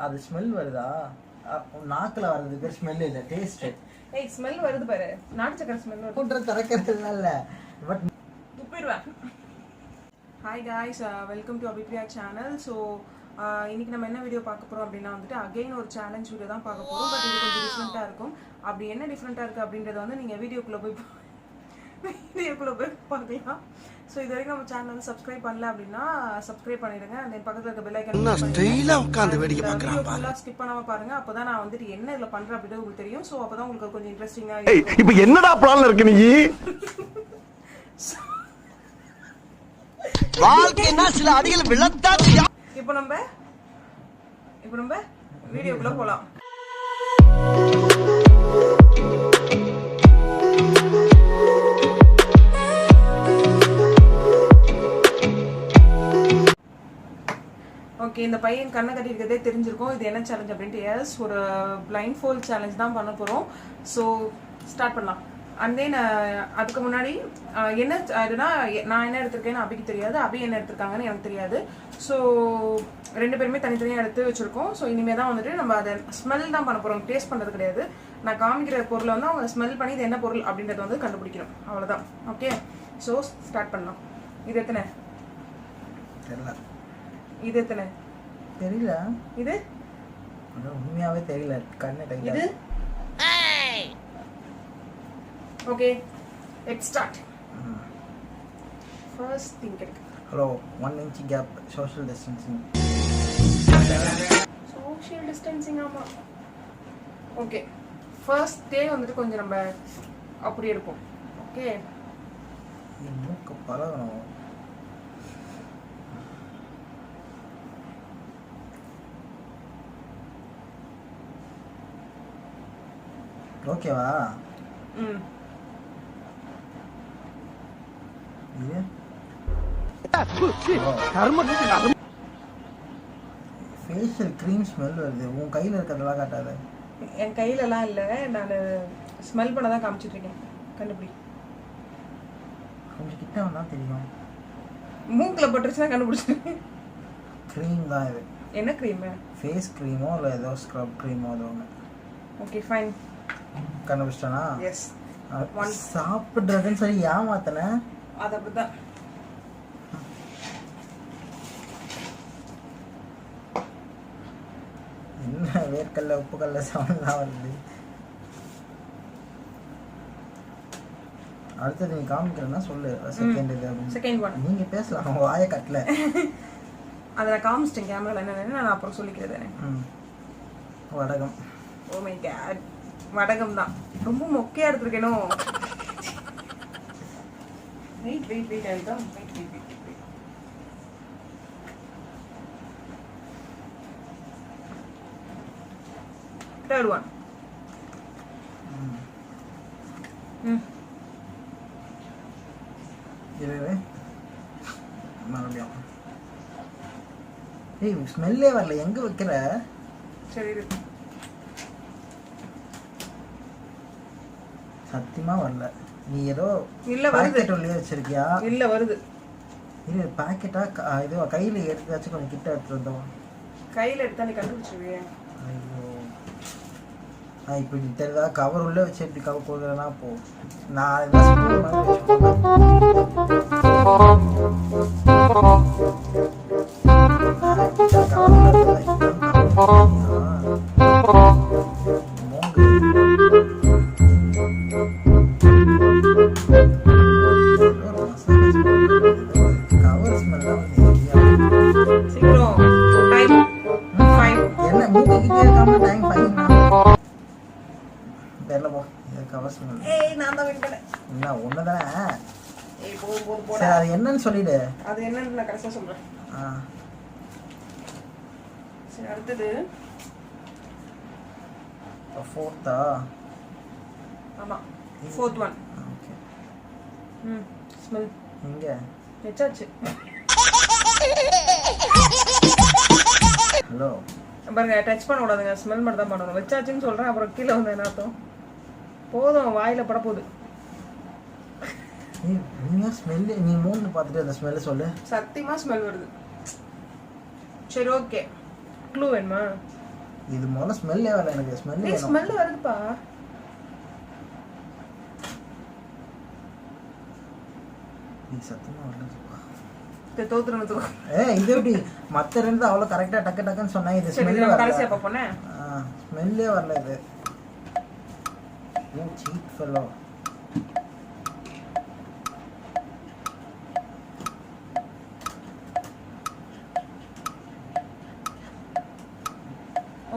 அது ஸ்மெல் வருதா? நாக்குல வரது பேர் ஸ்மெல் இல்ல, டேஸ்ட். ஏய் ஸ்மெல் வருது பாரு, நாட்டு சக்கரை ஸ்மெல் வருது. கூட்ற தரக்கிறதுல இல்ல, பட் துப்பிடுவேன். Hi guys, welcome to Abhipriya channel. So இன்னைக்கு நம்ம என்ன வீடியோ பார்க்க போறோம் அப்படின்னா வந்துட்டு அகைன் ஒரு சேலஞ்ச் வீடியோ தான் பார்க்க போறோம். பட் இது கொஞ்சம் டிஃப்ரெண்ட்டாக இருக்கும். அப்படி என்ன டிஃப்ரெண்ட்டாக இருக்குது அப்படின்றத வந்து நீங்கள் வீடியோக்குள்ளே போய் பார்க்கலாம். ஸோ இது வரைக்கும் நம்ம சேனல் வந்து சப்ஸ்கிரைப் பண்ணல அப்படின்னா சப்ஸ்கிரைப் பண்ணிடுங்க. அந்த பக்கத்தில் இருக்க பெல் ஐக்கான் ஃபுல்லாக ஸ்கிப் பண்ணாமல் பாருங்க. அப்போ தான் நான் வந்துட்டு என்ன இதில் பண்ணுறேன் அப்படின்றது உங்களுக்கு தெரியும். ஸோ அப்போ தான் உங்களுக்கு கொஞ்சம் இன்ட்ரெஸ்டிங்காக இருக்கும். இப்போ என்னடா பிளான்ல இருக்கு நீ? வாழ்க்கைனா சில அடிகள் விழத்தான். இப்போ நம்ம வீடியோக்குள்ள போலாம். ஓகே, இந்த பையன் கண்ணை கட்டி இருக்கிறதே தெரிஞ்சிருக்கும். இது என்ன சேலஞ்ச் அப்படின்ட்டு. எஸ், ஒரு பிளைண்ட் ஃபோல்ட் சேலஞ்ச் தான் பண்ண போகிறோம். ஸோ ஸ்டார்ட் பண்ணலாம். அண்ட் தென் அதுக்கு முன்னாடி என்ன அதுனா நான் என்ன எடுத்திருக்கேன்னு அபிக்கு தெரியாது, அபி என்ன எடுத்திருக்காங்கன்னு எனக்கு தெரியாது. ஸோ ரெண்டு பேருமே தனித்தனியாக எடுத்து வச்சுருக்கோம். ஸோ இனிமேல் தான் வந்துட்டு நம்ம அதை ஸ்மெல் தான் பண்ண போகிறோம், டேஸ்ட் பண்ணுறது கிடையாது. நான் காமிக்கிற பொருளை வந்து அவங்க ஸ்மெல் பண்ணி இது என்ன பொருள் அப்படின்றத வந்து கண்டுபிடிக்கணும், அவ்வளோதான். ஓகே, ஸோ ஸ்டார்ட் பண்ணலாம். இது எத்தனை தெரியல, இது எத்தனை தெரியல, இது உண்மையாவே தெரியல. கண்ணை கையில இது. Okay, let's start. First thing இருக்கு. Hello, 1 inch gap, social distancing. Social distancing, ஆமா. ஓகே, ஃபர்ஸ்ட் டே வந்துட்டு கொஞ்சம் நம்ம அப்படி இருக்கும். ஓகே, மூக்கு பழகணும். ஓகேவா? இது ஃபேஷியல் க்ரீம் ஸ்மெல் வருது. உன் கையில் இருக்கிறதெல்லாம் காட்டாத. என் கையிலலாம் இல்லை, நான் ஸ்மெல் பண்ண தான் காமிச்சிட்டு இருக்கேன். கண்டுபிடி. கொஞ்சம் கிட்ட வந்தா தெரியும். மூக்கில் பட்டுருச்சுன்னா கண்டுபிடிச்சிருக்கேன். க்ரீம் தான் இது. என்ன க்ரீமு? ஃபேஸ் க்ரீமோ இல்லை ஏதோ ஸ்க்ரப் க்ரீமோ அது ஒன்று. ஓகே ஃபைன், கண்டுபிடிச்சிட்டானா? எஸ். சாப்பிட்றதுன்னு சொல்லி ஏமாத்தன. அது அப்படிதான். என்ன வேர்க்கல்ல உப்புக்கல்ல சவுண்ட்லாம் வருது. அடுத்தது நீ காமிக்கிறேன்னா சொல்லு. செகண்ட் இது அப்படின்னு. செகண்ட் ஒன் நீங்க பேசலாம், உங்க வாயை கட்டல. அதை நான் காமிச்சிட்டேன் கேமரால. என்னன்னு நான் அப்புறம் சொல்லிக்கிறேன். வடகம். ஓ மை காட், வடகம் தான். ரொம்ப மொக்கையா எடுத்துருக்கேனோ. வெயிட் வெயிட் வெயிட் ஆயிடும். Wait wait wait wait. Third one. இது மறுபடியும். ஏய், ஸ்மெல்லே வரல. எங்க வைக்கிற? சரி இரு. சத்தியமா வரல. நீ ஏதோ இல்ல வருது. பாக்கெட் உள்ளே வச்சிருக்கியா? இல்ல வருது. இது பாக்கெட்டா இது கையில எடுத்தாச்சு. கொஞ்சம் கிட்ட எடுத்து வந்தோம். கையில எடுத்தா நீ கண்டுபிடிச்சிருவியே. ஐயோ, இப்படி தெரியுதா? கவர் உள்ள வச்சு எப்படி கவர் போடுறேன்னா போ. நான் ஸ்பூன் மாதிரி என்னன்னு சொல்லிடு. அது என்னன்னு நான் கரெக்டா சொல்றேன். சரி, அடுத்தது ஃபோர்த்தா? ஆமா, ஃபோர்த் ஒன். ஓகே. ஸ்மெல் எங்க வெச்சாச்சு. ஹலோ பாருங்க, டச் பண்ண கூடாதுங்க, ஸ்மெல் மட்டும் தான் பண்ணணும். வெச்சாச்சுன்னு சொல்றேன், அப்புறம் கீழே வந்து என்ன அர்த்தம்? போதும், வாயில பட போகுது. நீ ஸ்மெல் நீ மூணு பார்த்துட்டு அந்த ஸ்மெல்ல சொல்லு. சத்தியமா ஸ்மெல் வருது. சரி ஓகே, க்ளூ வேணுமா? இது முதல்ல ஸ்மெல்லே வரல, எனக்கு ஸ்மெல் ஏய் வேணும். ஸ்மெல் வருதுப்பா. இது சத்தியமா வரல. தோத்துறதுக்கு இது எப்படி மத்த ரெண்டு அவ்வளோ கரெக்டா டக்கு டக்குன்னு சொன்னா இது ஸ்மெல்லே வரல. கடைசியா பாப்போனே. ஸ்மெல்லே வரல இது. Oh cheat fellow.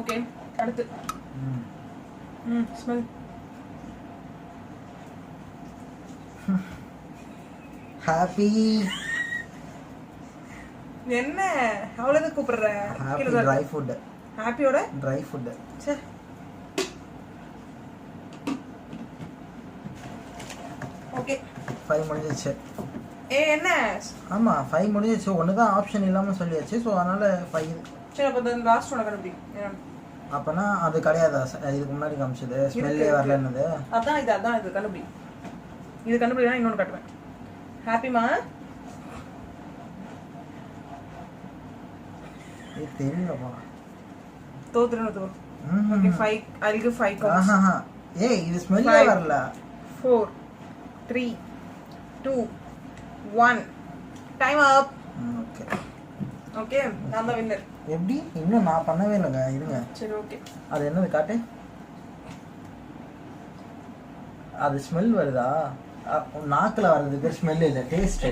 ஓகே அடுத்து. ஸ்மெல். ஹாப்பி. என்ன அவ்வளவு கூப்பிடுற? Happy dry food. ஹாப்பியோட ட்ரை ஃபுட். சே ஓகே 5 முடிஞ்சிச்சு. என்ன? ஆமா 5 முடிஞ்சிச்சு. ஒன்று தான் ஆப்ஷன் இல்லாமல் சொல்லியாச்சு. ஸோ அதனால 5. சரி அப்போ லாஸ்ட் ஒன்று கண்டுபிடி. அப்போனா அது கிடையாதா? இதுக்கு முன்னாடி காமிச்சது ஸ்மெல்லே வரலன்னது. அதான் இது கண்டுபிடி. இது கண்டுபிடினா இன்னொன்று காட்டுவேன். ஹாப்பிமா இது தெரியலப்பா. தோத்துறணும். Okay 5 I'll give 5 counts. ஏய் இது ஸ்மெல்லே வரல. 4 3 2 1 டைம் அப். ஓகே ஓகே நான் தான் வின்னர். எப்படி? இன்னும் நான் பண்ணவே இல்லைங்க, இருங்க. சரி ஓகே. அது என்னது காட்டு. அது ஸ்மெல் வருதா? நாக்குல வர்றதுக்கு ஸ்மெல் இல்லை, டேஸ்ட்.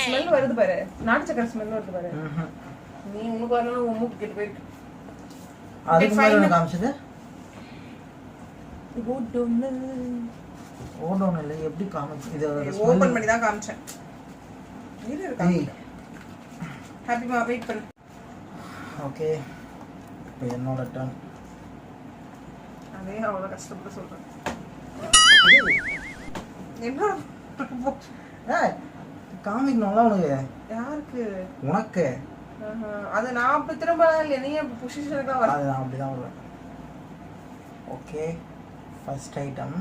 ஸ்மெல் வருது பாரு, நாட்டு சக்கரை ஸ்மெல் வருது பாரு. நீ உனக்கு வரணும், உன் மூக்கு கெட்டு போயிருக்கு. அதுக்கு மேல காமிச்சது ஓடோன் இல்லை, எப்படி காமிச்சு? இது ஓபன் பண்ணி தான் காமிச்சேன். இது இருக்கா? ஹாப்பிமா வெயிட் பண்ணு. ஓகே இப்போ என்னோட டர்ன். அதே அவ்வளோ கஷ்டப்பட்டு சொல்றேன். என்ன காமிக்கணும்ல உனக்கு. யாருக்கு? உனக்கு. அது நான் அப்படி திரும்ப இல்லை, நீ பொசிஷனுக்கு தான் வர. அது நான் அப்படி தான் வருவேன். Okay first item.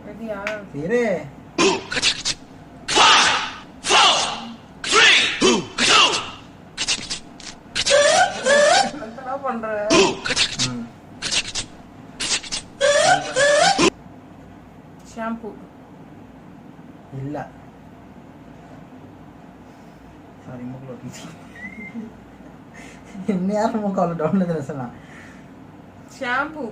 ரெடியா? இரு. என்ன பண்ற? ஷாம்பு இல்ல. சாரி மூக்குல ஒட்டிச்சு. என்ன யாரும் மூக்கு அவ்வளோ டவுன் சொன்னா? ஷாம்பு.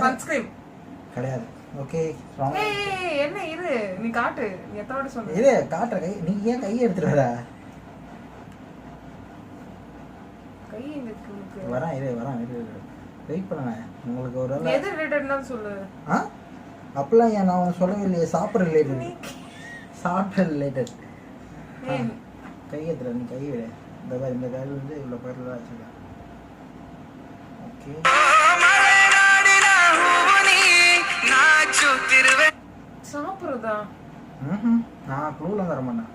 சன்ஸ்கிரீம் கிடையாது. ஓகே என்ன இரு, நீ காட்டு. நீ எத்தனை வாட்டி சொன்ன? இரு காட்டுற. கை நீ ஏன் கையை எடுத்துட்டு வர? கை எங்க இருக்கு உனக்கு? வரேன் இரு வெயிட் பண்ணுங்க. உங்களுக்கு ஒரு வேளை எது ரிலேட்டட்னா சொல்லு. அப்பலாம் ஏன் நான் உனக்கு சொல்லவே இல்லையே. சாப்பிட்ற ரிலேட்டட். சாப்பிட்ற ரிலேட்டட். கை எடுத்துற. நீ கை விட. இந்த கையில் வந்து இவ்வளோ பேரில் தான் வச்சுருக்கேன். ஓகே சாப்பிட்றதா? நான் க்ளூலாம் தர மாட்டேன்.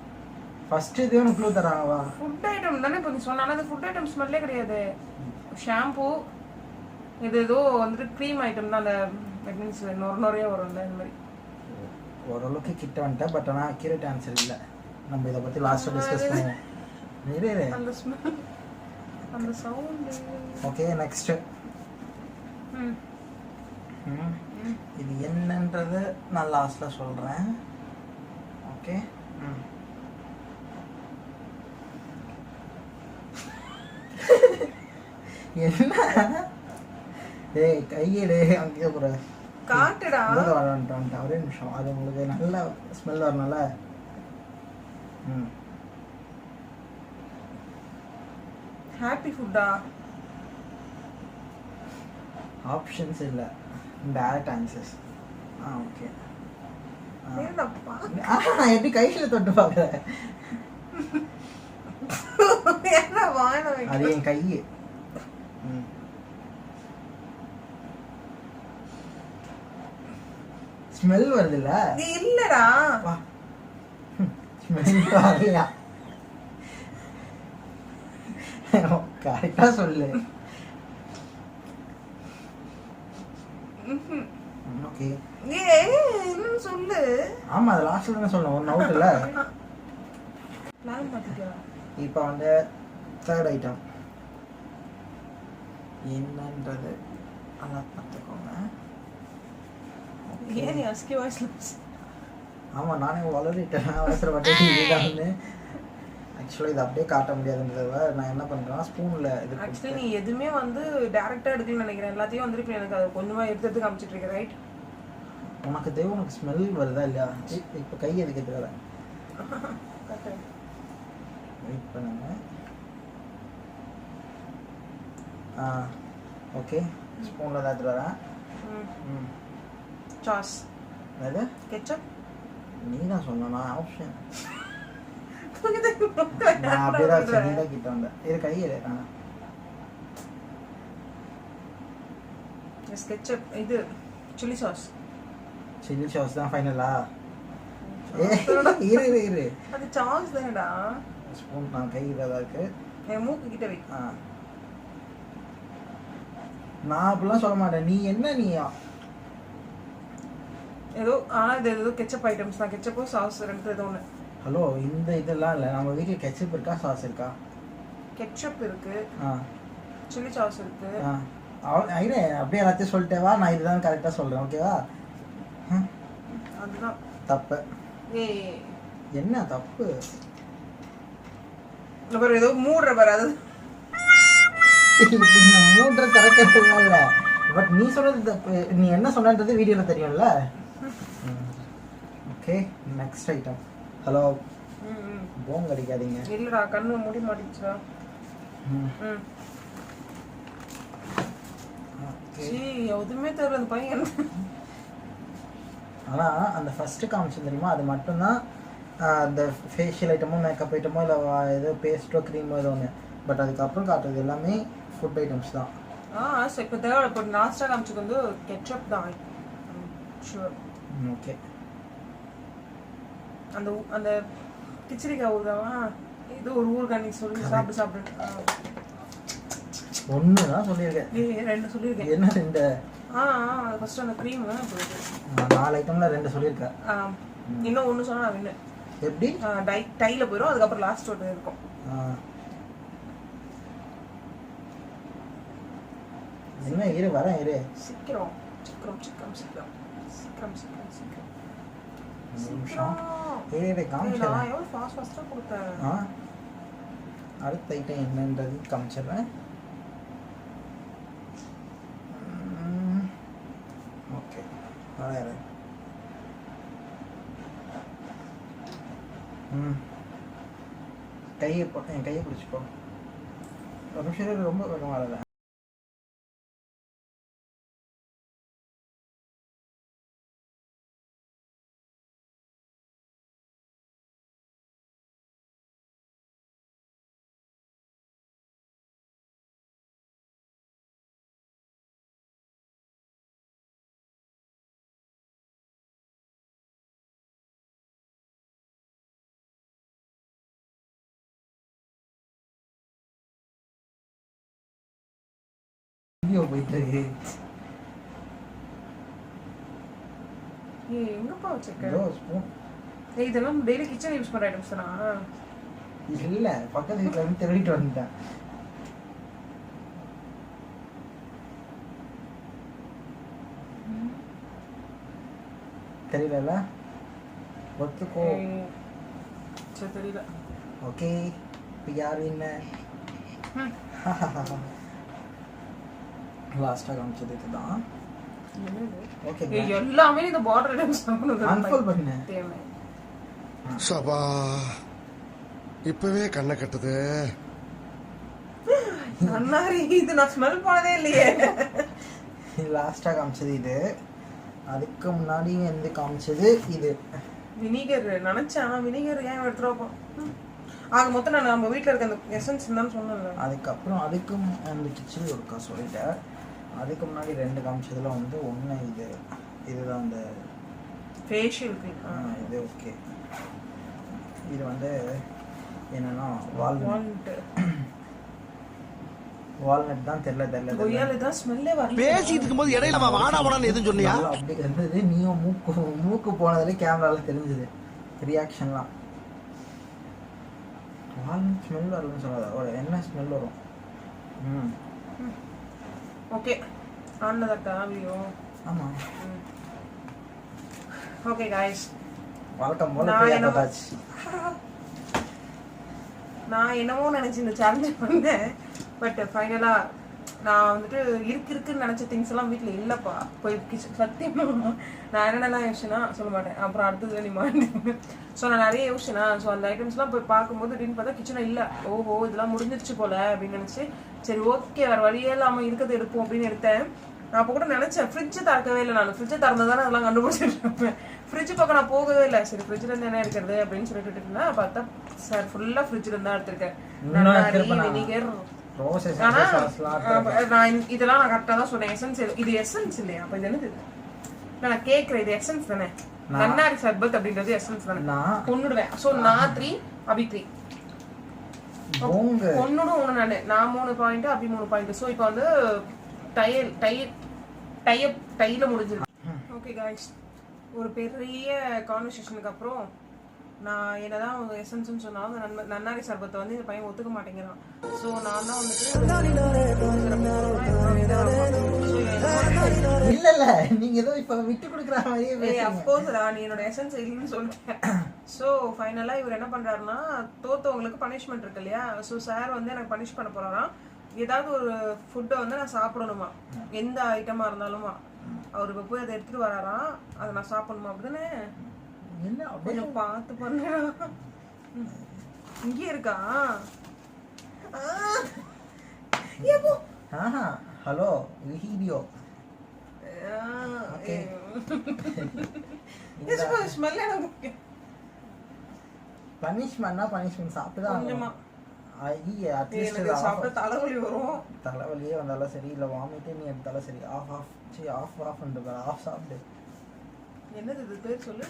ஃபர்ஸ்ட் இது ஒன்று க்ளூ தராங்கவா? ஃபுட் ஐட்டம் தானே இப்போ நீ சொன்ன. அது ஃபுட் ஐட்டம் ஸ்மெல்லே கிடையாது. ஷாம்பு இது ஏதோ வந்துட்டு க்ரீம் ஐட்டம் தான். அந்த மீன்ஸ் நொறைய வரும்ல இந்த மாதிரி. ஓரளவுக்கு கிட்ட வந்துட்டேன். பட் ஆனால் அக்யூரேட் ஆன்சர் இல்லை. நம்ம இதை பற்றி லாஸ்ட்டாக டிஸ்கஸ் பண்ணுவோம். அந்த ஸ்மெல், அந்த சவுண்ட். Okay next. இது என்னன்றது நான் லாஸ்ட்டில் சொல்கிறேன். ஓகே என்ன? ஏய் கையெடு. அங்கேயே போகிற காட்டுடா. வந்துட்டேன். ஒரே நிமிஷம். அது உங்களுக்கு நல்ல ஸ்மெல் வரணும்ல. ஹாப்பி ஃபுட்டா? ஆப்ஷன்ஸ் இல்லை, டைரக்ட் ஆன்சர்ஸ். ஓகே எப்படி கையில் தொட்டு பார்க்குறேன்? அது என் கை. ஸ்மெல் வருது இல்ல? இல்லடா ஸ்மெல் வரலையா? கரெக்டா சொல்லு. ஓகே என்ன சொல்லு. ஆமா அது லாஸ்ட்ல தானே சொல்லணும், ஒன் அவுட் இல்ல. பிளான் மாத்திட்டியா? இப்போ வந்து தேர்ட் ஐட்டம் என்னன்றது அதான் பார்த்துக்கோங்க. ஏன் நீ அஸ்கி வாய்ஸ்ல ஆமாம் நானே வளரிட்டேன் அவசரப்பட்டு இதுதான் வந்து ஆக்சுவலாக இது அப்படியே காட்ட முடியாதுன்றத நான் என்ன பண்ணுறேன்னா ஸ்பூனில் இது ஆக்சுவலி நீ எதுவுமே வந்து டேரக்டாக எடுக்கணும்னு நினைக்கிறேன். எல்லாத்தையும் வந்து இப்போ எனக்கு அதை கொஞ்சமாக எடுத்து காமிச்சிட்டு இருக்க ரைட். உனக்கு தேவை, உனக்கு ஸ்மெல் வருதா இல்லையா? இப்போ கை எதுக்கு எடுத்துக்கல வெயிட் பண்ணுங்க. ஓகே ஸ்பூனில் தான் எடுத்துட்டு வரேன். சாஸ் அது கெச்சப் நீ தான் சொன்ன ஆப்ஷன். நான் அப்படியே தான் வச்சேன், நீ தான் கிட்ட வந்தேன். இது கையில் கெச்சப் இது சில்லி சாஸ். சில்லி சாஸ் தான் ஃபைனலா? இரு இரு இரு அது சாஸ் தானடா. ஸ்பூன் நான் கையில் தான் இருக்கு. என் மூக்கு கிட்ட வை. நான் அப்படிலாம் சொல்ல மாட்டேன். நீ என்ன நீ ஏதோ ஆனால் இது ஏதோ கெச்சப் ஐட்டம்ஸ் தான். கெச்சப்போ சாஸ் ரெண்டு ஏதோ ஒன்று. ஹலோ இந்த இதெல்லாம் இல்லை, நம்ம வீட்டில் கெச்சப் இருக்கா சாஸ் இருக்கா? கெச்சப் இருக்கு, ஆ சில்லி சாஸ் இருக்கு. ஐரே அப்படியே எல்லாத்தையும் சொல்லிட்டேவா, நான் இதுதான் கரெக்டாக சொல்கிறேன் ஓகேவா? அதுதான் தப்பு. ஏய் என்ன தப்பு? அப்புறம் ஏதோ மூடுற பாரு அது. மூன்று திறக்கிறதுலாம் இல்லை, பட் நீ சொன்னது தப்பு. நீ என்ன சொன்னது வீடியோவில் தெரியும்ல. Okay next item. ஹலோ போங்க அடிக்காதீங்க. இல்லடா கண்ணு மூடி மாட்டிச்சுடா. சீ எதுவுமே தெரியல அந்த பையன். ஆனால் அந்த ஃபஸ்ட்டு காமிச்சு தெரியுமா, அது மட்டும்தான் அந்த ஃபேஷியல் ஐட்டமோ மேக்கப் ஐட்டமோ இல்லை ஏதோ பேஸ்ட்டோ க்ரீமோ ஏதோ ஒன்று. பட் அதுக்கப்புறம் காட்டுறது எல்லாமே ஃபுட் ஐட்டம்ஸ் தான். சரி இப்போ தேவை. இப்போ லாஸ்ட்டாக காமிச்சது வந்து கெச்சப் தான். ஷுவர். ஓகே அந்த அந்த கிச்சடிக்காய் ஊறுகாவா ஏதோ ஒரு ஊறுகாய் நீ சொல்லி சாப்பிடு. ஒன்று தான் சொல்லியிருக்கேன். ரெண்டு சொல்லியிருக்கேன். என்ன ரெண்டு? ஃபர்ஸ்ட் அந்த க்ரீம் 4 ஐட்டம்ல 2 சொல்லியிருக்கேன். இன்னும் ஒன்று சொன்னா நான் வின்னு. எப்படி டைல போயிடும். அதுக்கப்புறம் லாஸ்ட் ஒன்று இருக்கும். என்ன இரு வரேன் இரு. சீக்கிரம் சீக்கிரம் சீக்கிரம் சீக்கிரம் சீக்கிரம் சீக்கிரம் சீக்கிரம் நிமிஷம் ஏய் காமிச்சேன். நான் எவ்வளோ ஃபாஸ்ட்டாக கொடுத்தேன். அடுத்த ஐட்டம் என்னன்றது காமிச்சிடுறேன். ஓகே வரேன். கையை போட்டு என் கையை பிடிச்சிக்கோ. ஒரு நிமிஷம் ரொம்ப வேகமாக வரல. போயிட்டு எங்கப்பா வச்சிருக்கேன்? இதெல்லாம் டெய்லி கிச்சன் யூஸ் பண்ற ஐட்டம்ஸ் தானா? இல்ல பக்கத்து வீட்டுல இருந்து திருடிட்டு வந்துட்டேன். தெரியல ஒத்துக்கோ. சரி தெரியல. ஓகே இப்போ யார் என்ன லாஸ்ட்டாக காமிச்சது இதுதான். ஓகே எல்லாமே இந்த பார்டர் ஐட்டம்ஸ் அன்ஃபோல்ட் பண்ணு. சபா இப்பவே கண்ணை கட்டுது. அண்ணாரி இது நான் ஸ்மெல் பண்ணதே இல்லையே. லாஸ்ட்டாக காமிச்சது இது. அதுக்கு முன்னாடி வந்து காமிச்சது இது வினிகர். நினைச்சேன் ஆனால் வினிகர் ஏன் எடுத்துருவோம். ஆக மொத்தம் நான் நம்ம வீட்டில் இருக்க அந்த எசன்ஸ் தான் சொன்னேன். அதுக்கப்புறம் அதுக்கும் அந்த கிச்சடி ஒருக்கா சொல்லிட்டேன். அதுக்கு முன்னாடி 2 காமிச்சதுல வந்து ஒன்று இதுதான் அந்த ஃபேஷியல் க்ரீம். இது ஓகே. இது வந்து என்னன்னா வால்நட். வால்நட் தான் தெரியல கொய்யால தான் ஸ்மெல்லே வரல. பேசிட்டு இருக்கும்போது இடையில வாடா வாடான்னு எதுவும் சொன்னியா? நல்லா அப்படி இருந்தது. நீயும் மூக்கு போனதுல கேமரால தெரிஞ்சது ரியாக்ஷன்லாம். வால்நட் ஸ்மெல் வரும்னு சொல்லாத, என்ன ஸ்மெல் வரும்? ஓகே ஆனதா வீடியோ. ஆமா ஓகே गाइस, வழக்கம் போல பிரியா பட்டாச்சு. நான் என்னமோ நினைச்சு இந்த சேலஞ்ச் பண்ணேன். பட் ஃபைனலா நான் வந்துட்டு இருக்குன்னு நினைச்ச திங்ஸ் எல்லாம் வீட்டுல இல்லப்பா. போய் கிச்சன் சத்தியமா நான் என்னென்னலாம் யோசிச்சேன்னா சொல்ல மாட்டேன், அப்புறம் அடுத்தது நீ மாட்டேன். ஸோ நான் நிறைய யோசிச்சேன்னா, ஸோ அந்த ஐட்டம்ஸ்லாம் போய் பார்க்கும்போது அப்படின்னு பார்த்தா கிச்சனில் இல்லை. ஓஹோ இதெல்லாம் முடிஞ்சிருச்சு போல அப்படின்னு நினச்சி சரி ஓகே வேறு வழியே இல்லாமல் இருக்கிறது எடுப்போம் அப்படின்னு எடுத்தேன். நான் அப்போ கூட நினச்சேன் ஃப்ரிட்ஜை திறக்கவே இல்லை. நான் ஃப்ரிட்ஜை திறந்ததானே அதெல்லாம் கண்டுபிடிச்சிட்டு இருப்பேன். ஃப்ரிட்ஜ் பக்கம் நான் போகவே இல்லை. சரி ஃப்ரிட்ஜில் இருந்து என்ன இருக்கிறது அப்படின்னு சொல்லிட்டு இருந்தேன். பார்த்தா சார் ஃபுல்லாக ஃப்ரிட்ஜில் இருந்தா எடுத்திருக்கேன். வினிகர். ஆனா நான் இதெல்லாம் நான் கரெக்டாக தான் சொன்னேன். எசன்ஸ் இது எசன்ஸ் இல்லையா? அப்போ இது என்னது? நான் கேட்குறேன், இது எசன்ஸ் தானே? நன்னாரி சர்பத் அப்படின்றது எசன்ஸ் தானே? கொன்னுடுவேன். ஸோ நான் 3 அபி 3 ஒன்னோட ஒன்று நான் 3 பாயிண்ட் அபி 3 பாயிண்ட். ஸோ இப்போ வந்து டைல முடிஞ்சிருக்கு. ஓகே காய்ஸ், ஒரு பெரிய கான்வர்சேஷனுக்கு அப்புறம் நான் என்னதான் அவங்க எசன்ஸ்ன்னு சொன்னாலும் நன்னாரி சர்பத்தை வந்து இந்த பையன் ஒத்துக்க மாட்டேங்கிறான். ஸோ நான் தான் வந்துட்டு இல்ல நீங்க ஏதோ இப்ப விட்டு கொடுக்குற மாதிரியே அப்கோர்ஸ் நீ என்னோட எசன்ஸ் இல்லைன்னு சொல்லிட்டேன். ஸோ ஃபைனலாக இவர் என்ன பண்றாருன்னா, தோத்தவங்களுக்கு பனிஷ்மெண்ட் இருக்கு இல்லையா? ஸோ சார் வந்து எனக்கு பனிஷ் பண்ண போறாராம். ஏதாவது ஒரு ஃபுட்டை வந்து நான் சாப்பிடணுமா, எந்த ஐட்டமா இருந்தாலுமா. அவர் இப்போ போய் அதை எடுத்துட்டு வராராம், அதை நான் சாப்பிடணுமா அப்படிதானே? என்ன கொஞ்சம் பார்த்து பண்ண. இங்கே இருக்கா? ஹலோ வீடியோ பனிஷ்மெண்ட்னா பனிஷ்மெண்ட் சாப்பிட்டுதான் கொஞ்சமா தலைவலி வரும். தலைவலியே வந்தாலும் சரி, இல்லை வாமிட்டே நீ எடுத்தாலும் சரி, ஆஃப் சாப்பிடு. என்னது இது பேர் சொல்லு?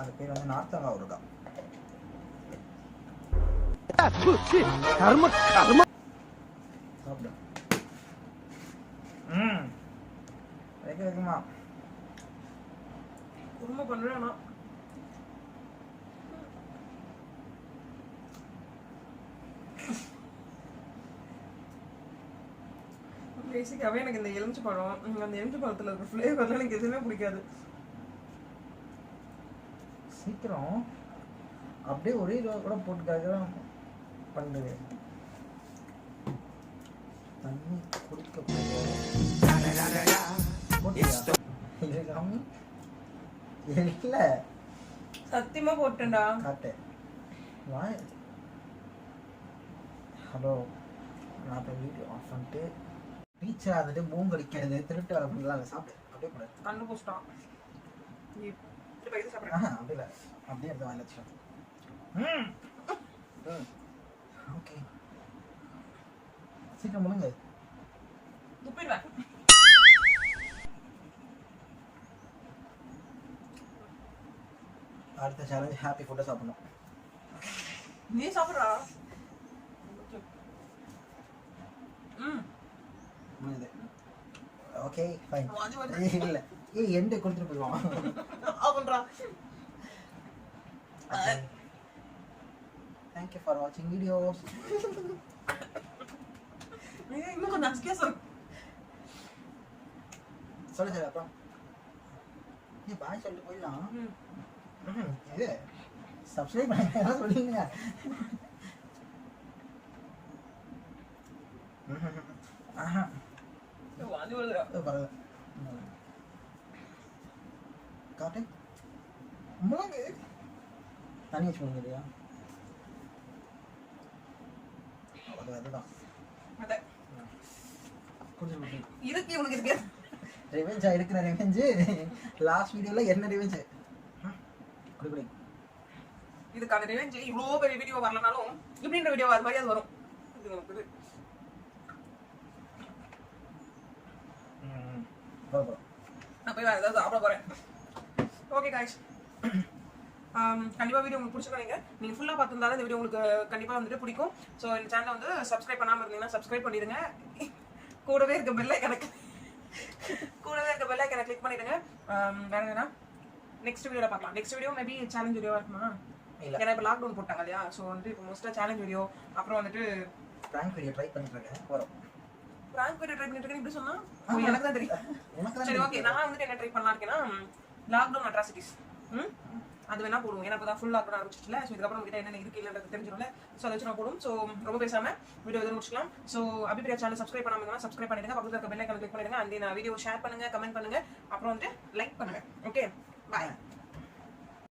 அது பேர் வந்து நார்த்தங்காய் ஊறுகா. சாப்பிடு. வைக்குமா குருமா பண்ணுவேன். பேசிக்காவே எனக்கு இந்த எலுமிச்சை பழம், அந்த எலுமிச்சை பழத்துல இருக்கிற ஃப்ளேவர்லாம் எனக்கு எதுவுமே பிடிக்காது. சீக்கிரம் அப்படியே ஒரே ரூபா கூட போட்டுக்காக பண்ணுது. தண்ணி குடிக்க இல்ல சத்தியமா போட்டேன்டா. காட்டேன். ஹலோ, நான் இப்போ வீடியோ ஆஃப் பண்ணிட்டு டீச்சர் வந்துட்டு பூம் கடிக்கிறது திருட்டு அப்படிலாம் சாப்பிடு. அப்படியே கூட கண்ணு போஸ்டான். அப்படி இல்லை, அப்படியே எடுத்து வாங்கி. ஓகே சீக்கிரம் முழுங்க. அடுத்த சேலஞ்ச் ஹாப்பி ஃபுட்டை சாப்பிடணும். நீ சாப்பிட்றா? Okay fine. இல்ல எண்ட் கொடுத்துட்டு போயிடுவான். Thank you for watching videos. இன்னும் கொஞ்சம் நஸ்கியா சொல்லு சார். அப்புறம் நீ பாய் சொல்லிட்டு போயிடலாம். இது சப்ஸ்கிரைப் பண்ண சொல்லுங்க. காட்டு முழங்கு தண்ணி வச்சு முழுங்க இல்லையா? அதுதான் இருக்கு உனக்கு இருக்கு. ரிவெஞ்சா இருக்கிற ரிவெஞ்சு. லாஸ்ட் வீடியோல என்ன ரிவெஞ்சு குடி இதுக்கான ரிவெஞ்சு இவ்வளோ பெரிய வீடியோ வரலனாலும் இப்படின்ற வீடியோ அது மாதிரி அது வரும். இது நமக்கு நான் போய் வேற ஏதாவது சாப்பிட போறேன். ஓகே காய்ஸ், கண்டிப்பா வீடியோ உங்களுக்கு பிடிச்சிருக்கீங்க. நீங்க ஃபுல்லா பார்த்திருந்தாலும் இந்த வீடியோ உங்களுக்கு கண்டிப்பா வந்துட்டு பிடிக்கும். ஸோ இந்த சேனலை வந்து சப்ஸ்கிரைப் பண்ணாம இருந்தீங்கன்னா சப்ஸ்கிரைப் பண்ணிடுங்க. கூடவே இருக்க பெல் ஐக்கனை கிளிக் பண்ணிடுங்க. வேற என்ன நெக்ஸ்ட் வீடியோல பார்க்கலாம். நெக்ஸ்ட் வீடியோ மேபி சேலஞ்ச் வீடியோவா இருக்குமா? ஏன்னா இப்போ லாக்டவுன் போட்டாங்க இல்லையா? ஸோ வந்து இப்போ மோஸ்டா சேலஞ்ச் வீடியோ, அப்புறம் வந்துட்டு பிராங்க் வீடியோ ட்ரை பண்ணிட்டு இருக்கேன். வரும் பிராங்க் வீடியோ ட்ரை பண்ணிட்டு இருக்கேன் இப்படி சொன்னா எனக்கு தான் தெரியும். சரி ஓகே, நான் வந்துட்டு என்ன ட்ரை பண்ணலாம் இருக்கேன்னா லாக்டவுன் அட்ராசிட்டிஸ் அது வேணா போடுவோம். ஏன்னா இப்பதான் ஃபுல் லாக்டவுன் ஆரம்பிச்சிட்டுல. ஸோ இதுக்கப்புறம் உங்ககிட்ட என்ன இருக்கு இல்லைன்றது தெரிஞ்சிடும்ல. ஸோ அதை வச்சு நான் போடுவோம். ஸோ ரொம்ப பேசாம வீடியோ எதுவும் முடிச்சுக்கலாம். ஸோ அபிப்பிரியா சேனல் சப்ஸ்கிரைப் பண்ணாம சப்ஸ்கிரைப் பண்ணிடுங்க. பக்கத்துல இருக்க பெல் ஐக்கான கிளிக் பண்ணிடுங்க. அந்த வீடியோ ஷேர் பண்ணுங்க, கமெண்ட் பண்ணுங்க, அப்புறம் வந்து லைக் பண்ணுங்க. ஓகே, பாய்.